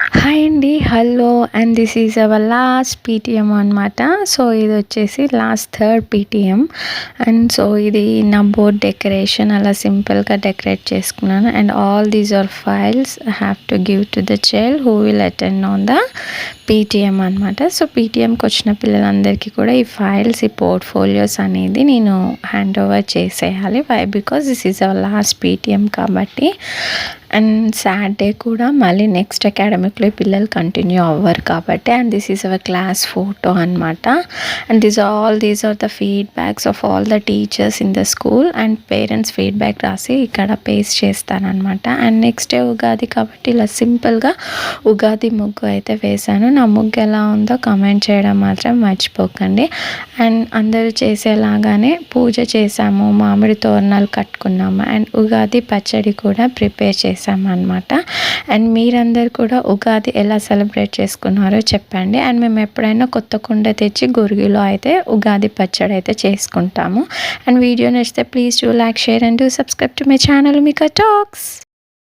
Hi అండి. Hello and this is our last PTM అనమాట. So ఇది వచ్చేసి last third PTM. And so ఇది నా బోర్డ్ డెకరేషన్ అలా సింపుల్గా డెకరేట్ చేసుకున్నాను. And all these are files I have to give to the child who will attend on the PTM అనమాట. So పీటీఎంకి వచ్చిన పిల్లలందరికీ కూడా ఈ ఫైల్స్, ఈ పోర్ట్ఫోలియోస్ అనేది నేను హ్యాండ్ ఓవర్ చేసేయాలి. Why? Because this is our last PTM కాబట్టి. అండ్ సాటర్డే కూడా మళ్ళీ నెక్స్ట్ అకాడమిక్లో పిల్లలు కంటిన్యూ అవ్వరు కాబట్టి. And this is our class photo అనమాట. And these are the feedbacks of all the teachers in the school and parents feedback రాసి ఇక్కడ పేస్ట్ చేస్తానమాట. అండ్ నెక్స్ట్ డే ఉగాది కాబట్టి ఇలా సింపుల్గా ఉగాది ముగ్గు అయితే వేశాను. నా ముగ్గు ఎలా ఉందో కామెంట్ చేయడం మాత్రం మర్చిపోకండి. అండ్ అందరూ చేసేలాగానే పూజ చేసాము, మామిడి తోరణాలు కట్టుకున్నాము, అండ్ ఉగాది పచ్చడి కూడా ప్రిపేర్ చేసామన్నమాట. అండ్ మీరందరూ కూడా ఉగాది ఎలా సెలబ్రేట్ చేసుకున్నారో చెప్పండి. అండ్ మేము ఎప్పుడైనా కొత్త కుండ తెచ్చి గురిగిలో అయితే ఉగాది పచ్చడి అయితే చేసుకుంటాము. అండ్ వీడియో నచ్చితే please do like, share and do subscribe to my channel Mika talks.